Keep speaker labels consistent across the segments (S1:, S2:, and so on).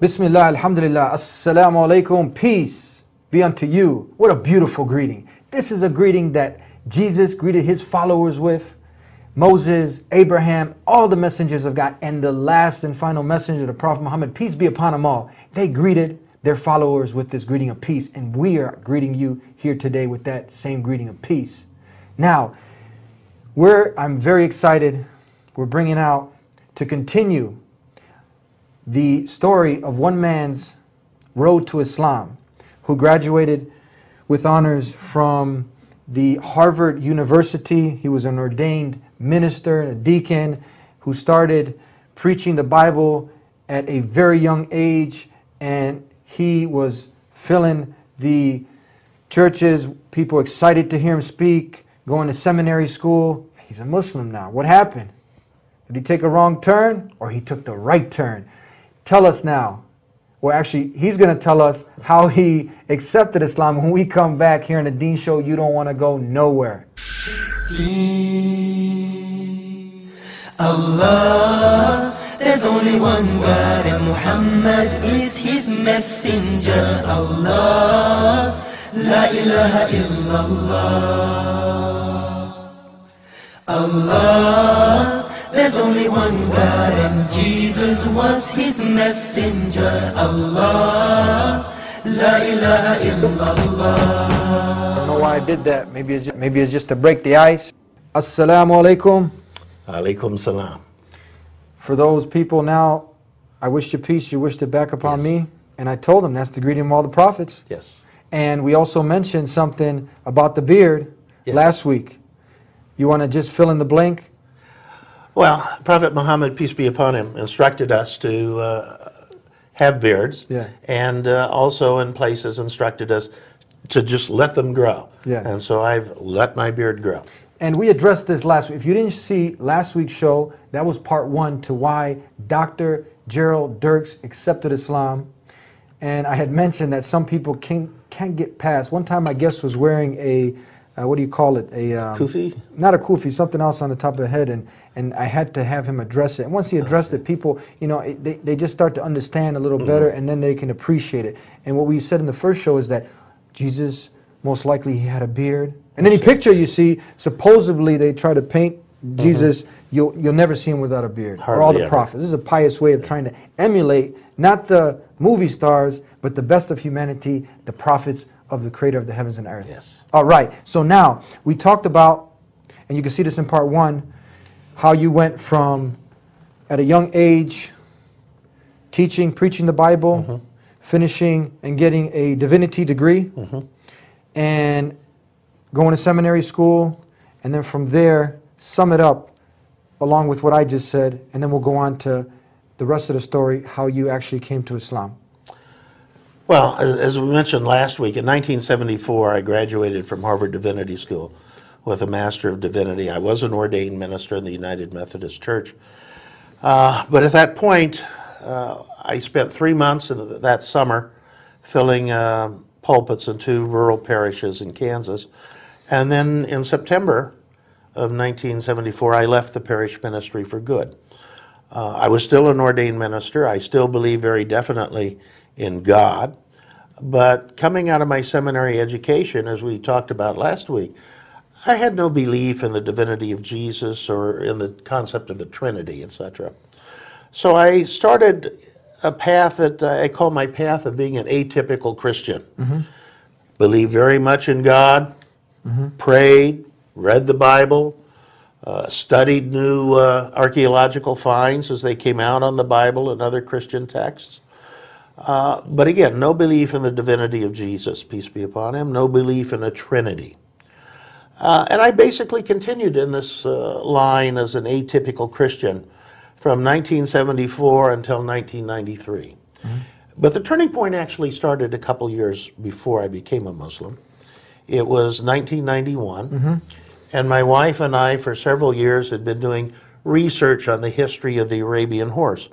S1: Bismillah, alhamdulillah, assalamu alaikum, peace be unto you. What a beautiful greeting. This is a greeting that Jesus greeted his followers with. Moses, Abraham, all the messengers of God, and the last and final messenger, the Prophet Muhammad, peace be upon them all. They greeted their followers with this greeting of peace, and we are greeting you here today with that same greeting of peace. Now, I'm very excited. We're bringing out to continue the story of one man's road to Islam, who graduated with honors from the Harvard University. He was an ordained minister and a deacon who started preaching the Bible at a very young age, and he was filling the churches, people excited to hear him speak, going to seminary school. He's a Muslim now. What happened? Did he take a wrong turn, or he took the right turn? Tell us now. Well, actually, he's going to tell us how he accepted Islam. When we come back here in the Deen Show, you don't want to go nowhere.
S2: Allah, there's only one God, and Muhammad is his messenger. Allah, la ilaha illallah. Allah, there's only one God, and Jesus was his messenger. Allah, la ilaha illallah.
S1: I don't know why I did that. Maybe it's just to break the ice. Assalamu alaikum.
S3: Alaikum salam.
S1: For those people now, I wish you peace, you wished it back upon me. And I told them that's the greeting of all the prophets.
S3: Yes.
S1: And we also mentioned something about the beard last week. You want to just fill in the blank?
S3: Well, Prophet Muhammad, peace be upon him, instructed us to have beards, and also in places instructed us to just let them grow. And so I've let my beard grow.
S1: And we addressed this last week. If you didn't see last week's show, that was part one to why Dr. Gerald Dirks accepted Islam. And I had mentioned that some people can't get past. One time my guest was wearing a, what do you call it? A
S3: kufi?
S1: Not a kufi, something else on the top of the head. And I had to have him address it. And once he addressed it, people, you know, they just start to understand a little better, and then they can appreciate it. And what we said in the first show is that Jesus, most likely he had a beard. And any picture you see, supposedly they try to paint Jesus, you'll never see him without a beard.
S3: Hardly
S1: or all the
S3: ever.
S1: prophets. This is a pious way of trying to emulate not the movie stars, but the best of humanity, the prophets of the creator of the heavens and earth.
S3: Yes.
S1: All right, so now we talked about, and you can see this in part one, how you went from, at a young age, teaching, preaching the Bible, finishing and getting a divinity degree, and going to seminary school, and then from there, sum it up along with what I just said, and then we'll go on to the rest of the story, how you actually came to Islam.
S3: Well, as we mentioned last week, in 1974, I graduated from Harvard Divinity School with a Master of Divinity. I was an ordained minister in the United Methodist Church. But at that point, I spent 3 months in that summer filling pulpits in 2 rural parishes in Kansas. And then in September of 1974, I left the parish ministry for good. I was still an ordained minister. I still believe very definitely in God. But coming out of my seminary education, as we talked about last week, I had no belief in the divinity of Jesus or in the concept of the Trinity, etc. So I started a path that I call my path of being an atypical Christian. Believed very much in God, prayed, read the Bible, studied new archaeological finds as they came out on the Bible and other Christian texts. But again, no belief in the divinity of Jesus, peace be upon him, no belief in a Trinity. And I basically continued in this line as an atypical Christian from 1974 until 1993. But the turning point actually started a couple years before I became a Muslim. It was 1991, and my wife and I, for several years, had been doing research on the history of the Arabian horse.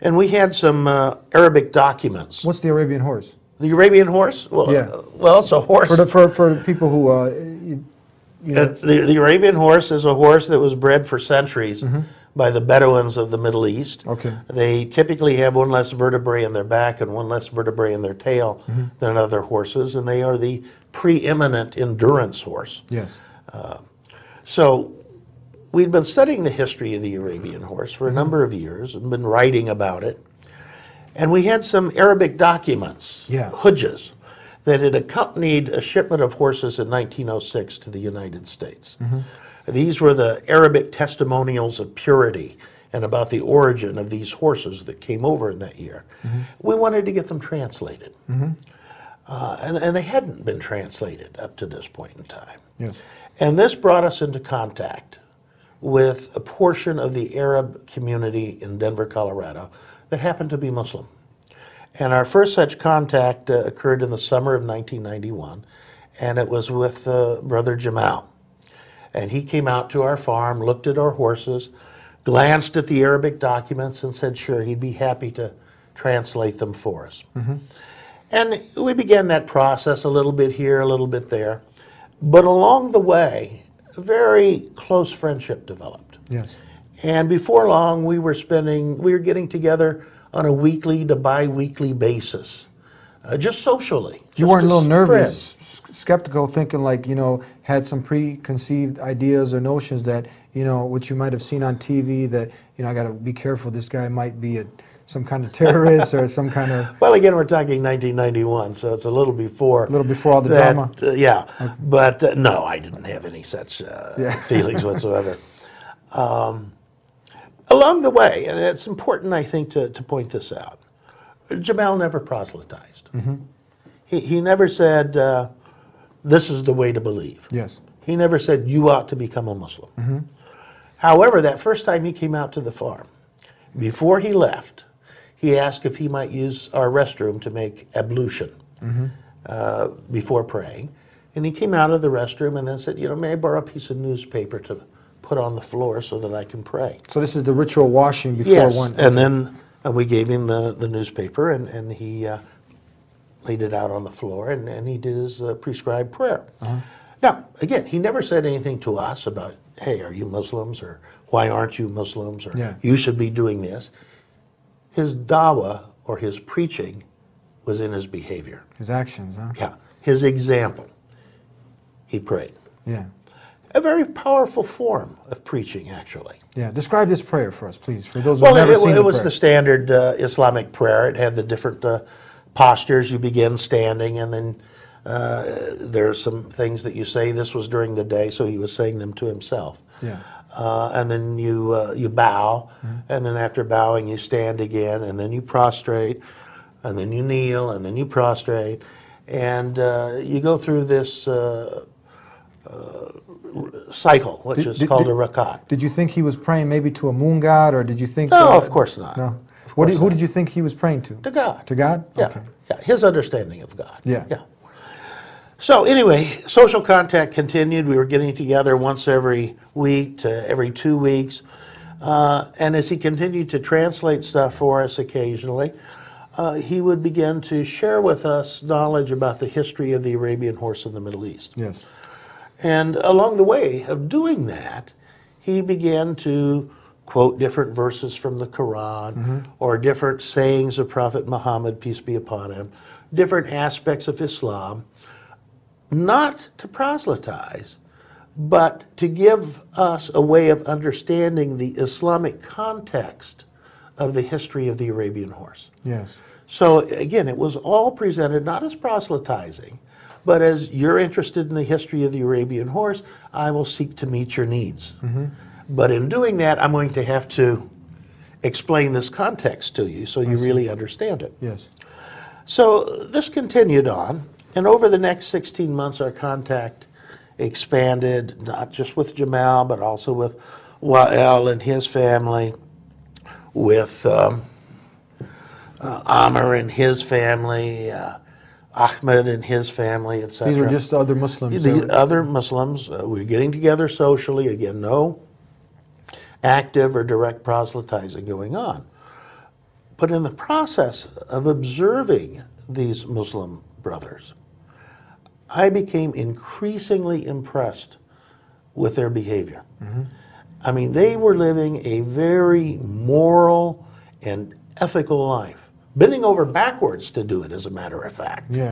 S3: And we had some Arabic documents.
S1: What's the Arabian horse?
S3: The Arabian horse? Well, well, it's a horse.
S1: For people who, you know.
S3: The Arabian horse is a horse that was bred for centuries by the Bedouins of the Middle East.
S1: Okay.
S3: They typically have one less vertebrae in their back and one less vertebrae in their tail than other horses, and they are the preeminent endurance horse.
S1: Yes.
S3: So we'd been studying the history of the Arabian horse for a number of years and been writing about it. And we had some Arabic documents, hujjas, that had accompanied a shipment of horses in 1906 to the United States. These were the Arabic testimonials of purity and about the origin of these horses that came over in that year. We wanted to get them translated. And they hadn't been translated up to this point in time.
S1: Yes.
S3: And this brought us into contact with a portion of the Arab community in Denver, Colorado, that happened to be Muslim. And our first such contact occurred in the summer of 1991, and it was with Brother Jamal. And he came out to our farm, looked at our horses, glanced at the Arabic documents, and said, sure, he'd be happy to translate them for us. And we began that process a little bit here, a little bit there. But along the way, a very close friendship developed.
S1: Yes.
S3: And before long, we were getting together on a weekly to bi-weekly basis, just socially.
S1: You weren't a little nervous, skeptical, thinking like, had some preconceived ideas or notions that, what you might have seen on TV that, I got to be careful, this guy might be some kind of terrorist or some kind of...
S3: Well, again, we're talking 1991, so it's a little before...
S1: A little before all the drama?
S3: Yeah, okay. But no, I didn't have any such feelings whatsoever. Along the way, and it's important, I think, to point this out, Jamal never proselytized. He never said, this is the way to believe.
S1: Yes.
S3: He never said, you ought to become a Muslim. However, that first time he came out to the farm, before he left, he asked if he might use our restroom to make ablution before praying. And he came out of the restroom and then said, may I borrow a piece of newspaper to put on the floor so that I can pray?
S1: So this is the ritual washing before one...
S3: Yes, and then we gave him the newspaper, and he laid it out on the floor, and he did his prescribed prayer. Now, again, he never said anything to us about, hey, are you Muslims, or why aren't you Muslims, or you should be doing this. His dawah, or his preaching, was in his behavior.
S1: His actions, huh?
S3: Yeah, his example. He prayed.
S1: Yeah.
S3: A very powerful form of preaching, actually.
S1: Yeah, describe this prayer for us, please, for those who have never seen it.
S3: It was the standard Islamic prayer. It had the different postures. You begin standing, and then there are some things that you say. This was during the day, so he was saying them to himself.
S1: Yeah.
S3: And then you bow, and then after bowing, you stand again, and then you prostrate, and then you kneel, and then you prostrate, and you go through this cycle, which is called a rakat.
S1: Did you think he was praying maybe to a moon god, or did you think...
S3: No, of course not.
S1: No. Who did you think he was praying to?
S3: To God.
S1: To God?
S3: Yeah.
S1: Okay.
S3: Yeah, his understanding of God.
S1: Yeah.
S3: Yeah. So anyway, social contact continued. We were getting together once every week to every 2 weeks. And as he continued to translate stuff for us occasionally, he would begin to share with us knowledge about the history of the Arabian horse in the Middle East.
S1: Yes.
S3: And along the way of doing that, he began to quote different verses from the Quran or different sayings of Prophet Muhammad, peace be upon him, different aspects of Islam, not to proselytize, but to give us a way of understanding the Islamic context of the history of the Arabian horse.
S1: Yes.
S3: So again, it was all presented not as proselytizing, but as you're interested in the history of the Arabian horse, I will seek to meet your needs. But in doing that, I'm going to have to explain this context to you so you really understand it.
S1: Yes.
S3: So this continued on, and over the next 16 months, our contact expanded, not just with Jamal, but also with Wael and his family, with Amr and his family, Ahmed and his family, etc.
S1: These were just other Muslims.
S3: The other Muslims. We were getting together socially. Again, no active or direct proselytizing going on. But in the process of observing these Muslim brothers, I became increasingly impressed with their behavior. I mean, they were living a very moral and ethical life, bending over backwards to do it, as a matter of fact.
S1: Yeah.